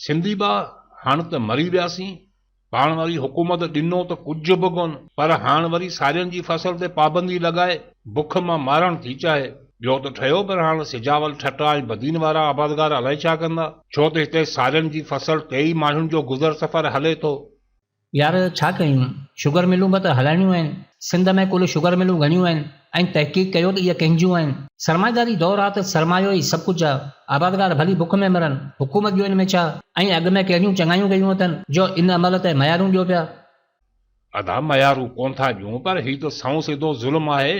सिंधी बा हाणे त मरी वियासीं। पाण वरी हुकूमत ॾिनो त कुझु बि कोन, पर हाणे वरी सारियुनि जी फसल ते पाबंदी लॻाए बुख मां मारण थी चाहे। ॿियो त ठहियो, पर हाणे सिजावल ठटा ऐं बदीन वारा आबादगार अलाए छा कंदा, छो त हिते सारियुनि जी फसल ते ई माण्हुनि जो गुज़र सफ़र हले थो। यार छा कयूं, शुगर मिलूं बि त हलाइणियूं आहिनि। सिंध में कुल शुगर मिलूं घणियूं आहिनि ऐं तहक़ीक़ कयो त इहे कंहिंजियूं आहिनि। सरमाएदारी दौर आहे त सरमायो ई सभु कुझु आहे। आबादगार भली बुख में मरनि, हुकूमत जो इन में छा? ऐं अॻु में कहिड़ियूं चङाइयूं कयूं अथनि जो इन अमल ते मयारूं ॾियो पिया। अदा मयारूं कोन था ॾियूं, पर हीउ त सऊं सिधो ज़ुल्म आहे।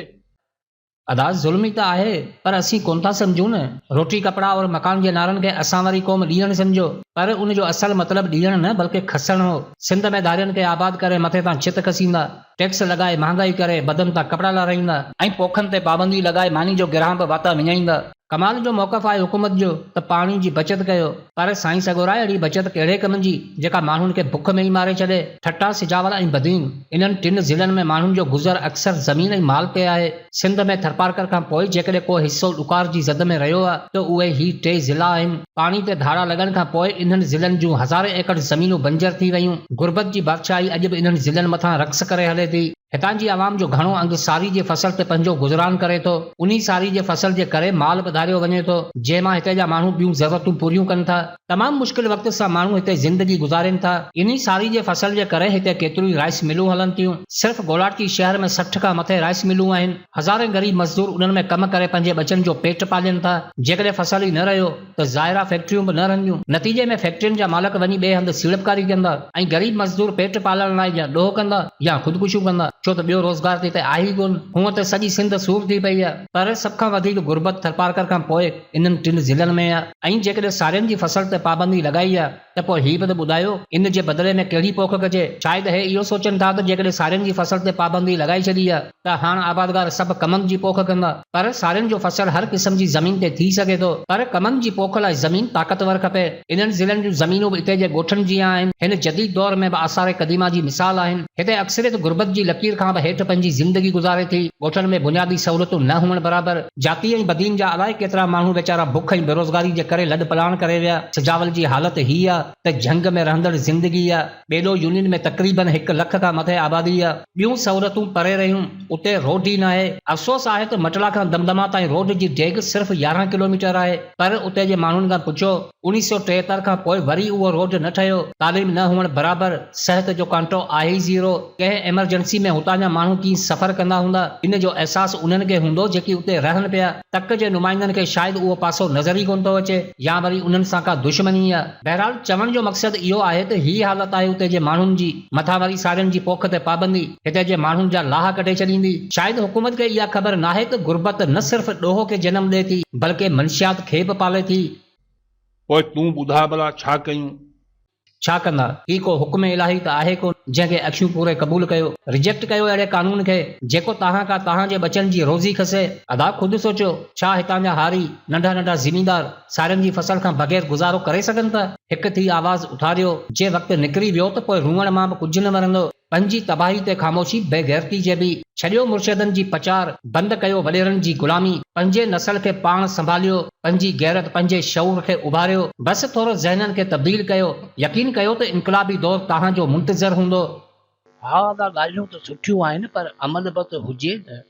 अदा ज़ुल्म ई त आहे, पर असीं कोन था सम्झूं न। रोटी कपिड़ा और मकान जे नारनि खे असां वरी क़ौम ॾींहण सम्झो, पर उन जो असल मतिलबु ॾींहण न बल्कि खसण हो। सिंध में दारियुनि खे आबाद करे मथे तां छित कसींदा, टैक्स लॻाए महांगाई करे बदन तां कपिड़ा लाराईंदा ऐं पोखनि ते पाबंदी लॻाए मानी जो गिराह बि वाता विञाईंदा। कमाल जो मौक़फ़ आहे हुकूमत जो त पाणी जी बचत कयो, पर साईं सगोरा अहिड़ी बचत कहिड़े कम जी जेका माण्हुनि खे बुख में ई मारे छॾे। ठट्टा, सिजावल ऐं बदीन, इन्हनि टिनि ज़िलनि में माण्हुनि जो गुज़र अक्सर ज़मीन ऐं माल ते आहे। सिंध में थरपारकर खां पोइ जेकॾहिं को हिसो ॾुकार जी ज़द में रहियो आहे त उहे ही टे ज़िला आहिनि। पाणी ते धारा लॻण खां पोइ इन्हनि ज़िलनि जूं हज़ारे एकड़ ज़मीनूं बंजर थी वयूं। गुरबत जी बादशाही अॼु बि इन्हनि ज़िलनि मथां रक़्स करे हले थी। हितां जी आवाम जो घणो अंग सारी जे फसल ते पंहिंजो गुज़रान करे थो। उन्ही सारी जे फसल जे करे माल वधारियो वञे थो, जंहिंमां हिते जा माण्हू ॿियूं ज़रूरतूं पूरियूं कनि था। तमामु मुश्किल वक़्त सां माण्हू हिते ज़िंदगी गुज़ारनि था। इन्ही सारी जे फसल जे करे हिते केतिरियूं राइस मिलूं हलनि थियूं। सिर्फ़ गोलाटी शहर में 60 खां मथे राइस मिलूं आहिनि। हज़ारे गरीब मज़दूर उन्हनि में कम करे पंहिंजे बचनि जो पेट पालनि था। जेकॾहिं फसल ई न रहियो त ज़ाहिरा फैक्ट्रियूं बि न रहंदियूं। नतीजे में फैक्ट्रियुनि जा मालिक वञी ॿिए हंधि सीड़पकारी कंदा ऐं गरीब मज़दूर पेट पालण लाइ या ॾोह कंदा या ख़ुदकुशियूं कंदा, छो त ॿियो रोज़गार त हिते आहे ई कोन। हूअं त सॼी सिंध सूर थी पई आहे, पर सभ खां वधीक गुरबत थरपारकर खां पोइ इन्हनि टिनि ज़िलनि में आहे। ऐं जेकॾहिं सारियुनि जी फसल ते पाबंदी लॻाई आहे त पोइ हीउ बि त ॿुधायो इन जे बदिले में कहिड़ी पोख कजे। शायदि हे इहो सोचनि था त जेकॾहिं सारियुनि जी फसल ते पाबंदी लॻाई छॾी आहे त हाणे आबादगार सभु कमनि जी पोख कंदा, पर सारियुनि जो फसल हर क़िस्म जी ज़मीन ते थी सघे थो, पर कमनि जी पोख लाइ ज़मीन ताक़तवर खपे। इन्हनि ज़िलनि जूं ज़मीनूं बि हिते जे ॻोठनि जी आहिनि। हिन जदीद दौर में बि आसारे क़दीमा जी मिसाल आहिनि। हिते अक्सरियत गुरबत जी लकीर खां बि हेठि पंहिंजी ज़िंदगी गुज़ारे थी। ॻोठनि में बुनियादी सहूलियतूं न हुअण बराबरि जाती ऐं बदीन जा अलाए केतिरा माण्हू वेचारा बुख ऐं बेरोज़गारी जे करे लॾ पलाण करे विया। सिजावल जी हालत हीअ आहे त झंग में रहंदड़ ज़िंदगी आहे। ॿेॾो यूनियन में तक़रीबन 1 लख खां मथे आबादी आहे। ॿियूं सहूलियतूं परे रहियूं, उते रोड ई न आहे। अफ़सोस आहे त मटला खां दमदमा ताईं रोड जी डेग सिर्फ़ 11 किलोमीटर आहे, पर उते जे माण्हुनि खां पुछो 1973 खां पोइ वरी उहो रोड न ठहियो। तालीम न हुअण बराबरि, सिहत जो कांटो आहे ई ज़ीरो। कंहिं एमरजेंसी में हुतां जा माण्हू कीअं सफ़र कंदा हूंदा, इन जो अहसासु उन्हनि खे हूंदो जेकी उते रहनि पिया। तक जे नुमाइंदनि खे शायदि उहो पासो नज़र ई कोन थो अचे, या वरी उन्हनि सां का दुश्मनी आहे। बहरहाल चवण जो मक़सदु इहो आहे त ही हालत आहे उते जे माण्हुनि जी। मथां वरी सारियुनि जी पोख ते पाबंदी हिते जे माण्हुनि जा लाह कढे छॾींदी। शायदि हुकूमत खे इहा ख़बर नाहे त गुरबत न सिर्फ़ ॾोह खे जनम ॾिए थी, बल्कि मंशियात खे बि पाले थी। पोइ तूं ॿुधा भला छा कयूं? छा कंदा? ही को हुक्म इलाही त आहे कोन जंहिंखे अखियूं पूरे क़बूल कयो। रिजेक्ट कयो अहिड़े कानून खे जेको तव्हां खां तव्हांजे बचनि जी रोज़ी खसे। अदा ख़ुदि सोचियो, छा हितां जा हारी नंढा नंढा ज़मींदार सारियुनि जी फसल खां बग़ैर गुज़ारो करे सघनि था? हिकु थी आवाज़ उथारियो। जे वक़्तु निकिरी वियो त पोइ रुअण मां बि कुझु न वरंदो। पंहिंजी तबाही ते ख़ामोशी बेग़ैरती जेबी। छॾियो मुर्शिदनि जी पचार, बंदि कयो वॾेरनि जी ग़ुलामी। पंहिंजे नसल खे पाण संभालियो, पंहिंजी गैरत पंहिंजे शऊर खे उभारियो। बसि थोरो ज़हननि खे तब्दील कयो। यकीन कयो त इनक़लाबी दौर तव्हांजो मुंतज़र हूंदो। हा त ॻाल्हियूं त सुठियूं आहिनि, पर अमल बि त हुजे न।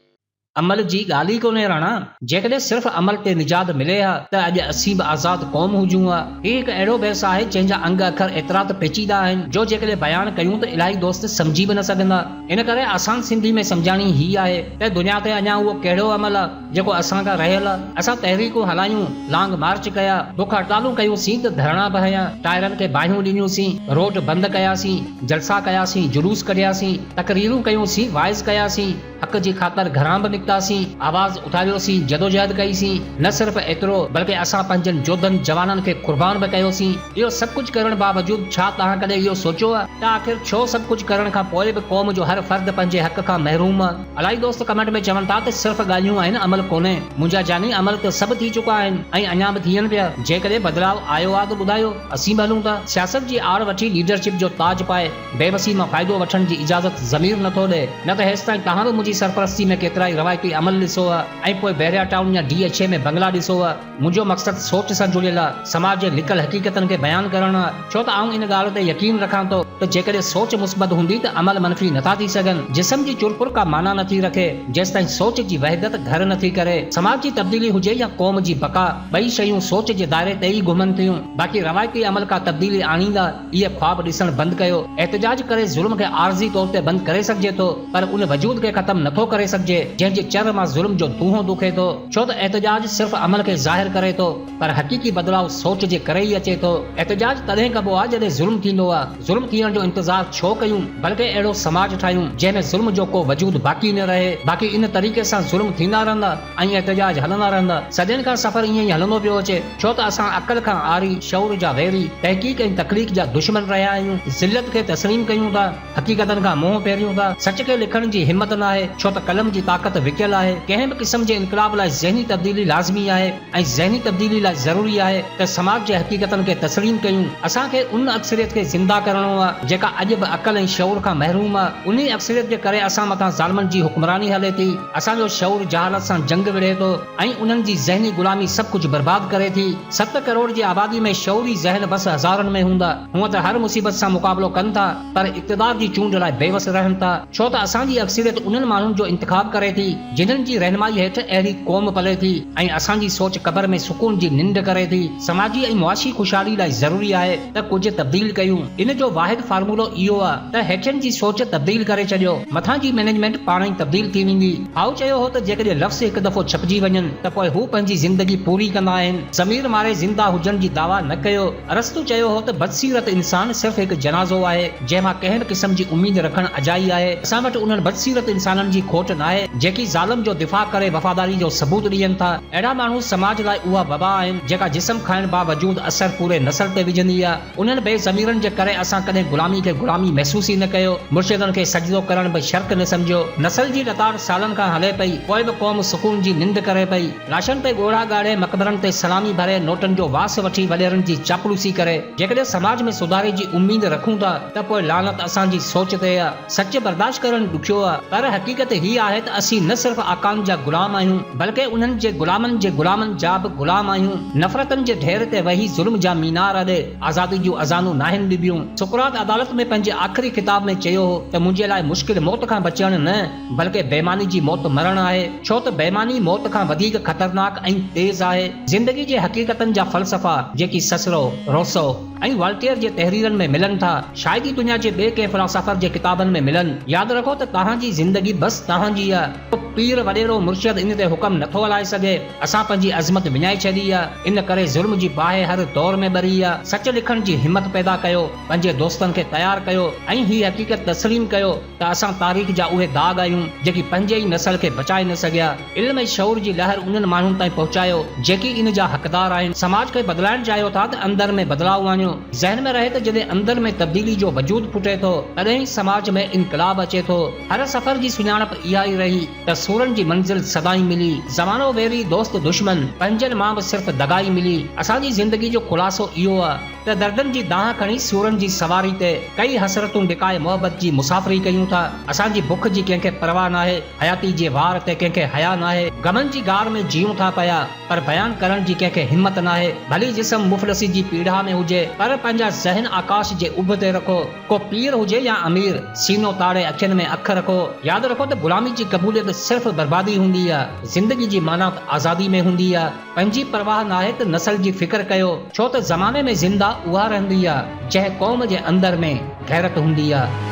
अमल जी ॻाल्हि ई कोन्हे राणा। जेकॾहिं सिर्फ़ अमल ते निजात मिले हा त अॼु असीं बि आज़ाद क़ौम हुजूं हा। ही हिकु अहिड़ो बहस आहे जंहिंजा अंग अखर एतिरा त पेचीदा आहिनि जो जेकॾहिं बयानु कयूं त इलाही दोस्त सम्झी बि न सघंदा। इन करे आसान सिंधी में सम्झाणी ही आहे त दुनिया ते अञा उहो कहिड़ो अमल आहे जेको असां खां रहियल आहे। असां तहरीकूं हलायूं, लॉन्ग मार्च कया, बुख हड़तालूं कयूंसीं त धरणा बि हयां, टायरनि खे बाहियूं ॾिनियूंसीं, रोड बंदि कयासीं, जलसा कयासीं, जुलूस कढियासीं, तकरीरूं कयूंसीं, वाइज़ कयासीं, हक़ जी ख़ातिर घरां बि निकितासीं, आवाज़ उथारियोसीं, जदोजहद कईसीं। न सिर्फ़ एतिरो बल्कि असां पंहिंजनि जोधनि जवाननि खे कुर्बान बि कयोसीं। इहो सभु कुझु करण बावजूद छा तव्हां कॾहिं इहो सोचियो आहे त आख़िर छो सभु कुझु करण खां पोइ बि क़ौम जो हर फ़र्द पंहिंजे हक़ खां महरूम आहे? अलाई दोस्त कमेंट में चवनि था त सिर्फ़ ॻाल्हियूं आहिनि, अमल कोन्हे। मुंहिंजा जानी अमल त सभु थी चुका आहिनि ऐं अञा बि थियनि पिया। जेकॾहिं बदिलाव आयो आहे त ॿुधायो, असीं बि हलूं था। सियासत जी आड़ वठी लीडरशिप जो ताज पाए बेबसी मां फ़ाइदो वठण जी इजाज़त ज़मीर नथो ॾे। न त हेसि ताईं तव्हां बि जी सरपरस्ती में केतिरा ई रवायती अमल ॾिसो आहे ऐं पोइ बैरिया टाउन या DHA में बंगला ॾिसो आहे। मुंहिंजो मक़सदु सोच सां जुड़ियल आहे, समाज जे लिकल हक़ीक़तनि खे बयानु करणु आहे। छो त आऊं इन ॻाल्हि ते यकीन रखां थो त जेकॾहिं सोच मुस्बत हूंदी त अमल मनफ़ी नथा थी सघनि। जिस्म जी चुरपुर का माना नथी रखे जेसि ताईं सोच जी वहदत घर नथी करे। समाज जी तब्दीली हुजे या क़ौम जी बका, ॿई शयूं सोच जे दायरे ते ई घुमनि थियूं। बाक़ी रवायती अमल का तब्दीली आणींदा इहे ख्वाब ॾिसणु बंदि कयो। एहतजाज करे ज़ुल्म खे आर्ज़ी तौर ते बंदि करे सघिजे थो, पर उन वजूद खे ख़त्म नथो करे सघिजे जंहिंजे चर मां ज़ुल्म जो दूंहों दुखे थो। छो त एहतजाज सिर्फ़ अमल खे ज़ाहिर करे थो, पर हक़ीक़ी बदिलाव सोच जे करे ई अचे थो। एहतजाज तॾहिं कबो आहे जॾहिं ज़ुल्म थींदो आहे। ज़ुल्म थियण जो इंतज़ार छो कयूं, बल्कि अहिड़ो समाज ठाहियूं जंहिंमें ज़ुल्म जो को वजूद बाक़ी न रहे। बाक़ी इन तरीक़े सां ज़ुल्म थींदा रहंदा ऐं एहतजाज हलंदा रहंदा। सदियुनि खां सफ़र ईअं ई हलंदो पियो अचे, छो त असां अक़ल खां आरी, शऊर जा वैरी, तहक़ीक़ ऐं तकलीक़ जा दुश्मन रहिया आहियूं। ज़िल्लत खे तस्लीम कयूं था, हक़ीक़तनि खां मुंहुं फेरियूं था। सच खे लिखण जी हिम्मत न आहे, छो त कलम जी ताक़त विकियल आहे। कंहिं बि क़िस्म जे इनक़लाब लाइ ज़हनी तब्दीली लाज़मी आहे ऐं ज़हनी तब्दीली लाइ ज़रूरी आहे त समाज जे हक़ीक़तनि खे तस्लीम कयूं। असांखे उन अक्सरियत खे ज़िंदा करणो आहे जेका अॼु बि अक़ल ऐं शऊर खां महरूम आहे। उन अक्सरियत जे करे असां मथां ज़ालिमनि जी हुक्मरानी हले थी। असांजो शऊर जहालत सां जंग विढ़े थो ऐं उन्हनि जी ज़हनी गुलामी सभु कुझु बर्बाद करे थी। 7 करोड़ जी आबादी में शऊरी ज़हन बस हज़ारनि में हूंदा। हूअं त हर मुसीबत सां मुक़ाबिलो कनि था, पर इक़्तिदार जी चूंड लाइ बेवस रहनि था। छो त असांजी अक्सरियत उन्हनि माण्हुनि जो इंतिखाब करे थी जिन्हनि जी रहनुमाई हेठि अहिड़ी क़ौम पले थी ऐं असांजी सोच क़बर में सुकून जी निंड करे थी। समाजी ऐं मुआशी ख़ुशहाली लाइ ज़रूरी आहे त कुझु तब्दील कयूं। इन जो वाहिद फार्मूलो इहो आहे त हेठियनि जी सोच तब्दील करे छॾियो, मथां जी मैनेजमेंट पाण ई तब्दील थी वेंदी। हाउ चयो हो त जेकॾहिं लफ़्ज़ हिकु दफ़ो छपिजी वञनि त पोइ हू पंहिंजी ज़िंदगी पूरी कंदा आहिनि। ज़मीर मारे ज़िंदा हुजण जी दावा न कयो। अरस्तु चयो हो त बदसीरत इंसान सिर्फ़ हिकु जनाज़ो आहे जंहिंमां कंहिं बि क़िस्म जी उमीद रखणु अजाई आहे। असां वटि उन्हनि बदसीरत इंसाननि जी खोट न आहे जेकी ज़ालिम जो दिफ़ा करे वफ़ादारी जो सबूत ॾियनि था। अहिड़ा माण्हू समाज लाइ उहा वबा आहिनि जेका जिस्म खाइण बावजूद असर पूरे नस्ल ते विझंदी आहे। उन्हनि बेज़मीरनि जे करे असां कॾहिं गुलामी खे गुलामी महसूस ई न कयो, मुर्शिदनि खे सजदो करण बि शर्क न सम्झो। नस्ल जी लताड़ सालनि खां हले पई, पोइ बि क़ौम सुकून जी निंड करे पई। लाशनि ते ॻोढ़ा ॻाड़े, मक़बरनि ते सलामी भरे, नोटनि जो वास वठी वॾेरनि जी चापलूसी करे जेकॾहिं समाज में सुधारे जी उम्मीद रखूं था त पोइ लानत असांजी सोच ते आहे। सच बर्दाश्त करणु ॾुखियो आहे, पर हक़ीक़त हीअ आहे त असीं न सिर्फ़ आकाम जा गुलाम आहियूं बल्कि उन्हनि जे गुलामनि जा बि गुलाम आहियूं। नफ़रतनि जे ढेर ते वही ज़ुल्म जा मीनार अॾे आज़ादी जूं अज़ानूं नाहिनि ॾिबियूं। सुक़रात अदालत में पंहिंजे आख़िरी किताब में चयो हो त मुंहिंजे लाइ मुश्किल मौत खां बचण न बल्कि बेईमानी जी मौत मरण आहे, छो त बेईमानी मौत खां वधीक ख़तरनाक ऐं तेज़ आहे। ज़िंदगी जे हक़ीक़तनि जा फ़लसफ़ा जेकी ससरो, रोसो ऐं वाल्टियर जे तहरीरनि में मिलनि था, शायदि दुनिया जे ॿिए कंहिं फ़िलासफ़र जे किताबनि में मिलनि। यादि रखो त तव्हांजी ज़िंदगी बसि तव्हांजी आहे। पीर वॾेरो मुर्शिद इन ते हुकम नथो हलाए सघे। असां पंहिंजी अज़मत विञाए छॾी आहे, इन करे ज़ुल्म जी बाहि हर दौर में ॿरी आहे। सच लिखण जी हिम्मत पैदा कयो, पंहिंजे दोस्तनि खे तयारु कयो ऐं हीअ हक़ीक़त तस्लीम कयो त असां तारीख़ जा उहे दाग़ आहियूं जेकी पंहिंजे ई नस्ल खे बचाए न सघिया। इल्म ऐं शऊर जी लहर उन्हनि माण्हुनि ताईं पहुचायो जेकी इन जा हक़दार आहिनि। समाज खे बदिलाइण चाहियो था त अंदर में बदिलाव आणियो। ज़हन में रहे त जॾहिं अंदर में तब्दीली जो वजूद फुटे थो तॾहिं समाज में इनकलाब अचे थो। हर सफ़र जी सुञाणप इहा ई रही त सूरनि जी मंज़िल सदाई मिली। ज़मानो वेरी, दोस्त दुश्मन, पंहिंजनि मां बि सिर्फ़ दगाई मिली। असांजी ज़िंदगी जो ख़ुलासो इहो आहे त दर्दनि जी दाह खणी सूरनि जी सवारी ते कई हसरतूं ॾिकाए मोहबत जी मुसाफ़िरी कयूं था। असांजी बुख जी कंहिंखे परवाह नाहे, हयाती जे वार ते कंहिंखे हया नाहे। गमनि जी गार में जीऊं था पिया पर बयान करण जी कंहिंखे हिम्मत नाहे। भली जिस्म मुफ़लिसी जी पीढ़ा में हुजे पर पंहिंजा ज़हन आकाश जे उभ ते रखो। को पीर हुजे या अमीर, सीनो ताड़े अखियुनि में अख रखो। यादि रखो त गुलामी जी क़बूलियत सिर्फ़ बर्बादी हूंदी आहे। ज़िंदगी जी माना आज़ादी में हूंदी आहे। पंहिंजी परवाह नाहे त नस्ल जी फ़िक्र कयो, छो त ज़माने में ज़िंदा उहा रहंदी आहे जंहिं क़ौम जे अंदर में गैरत हूंदी आहे।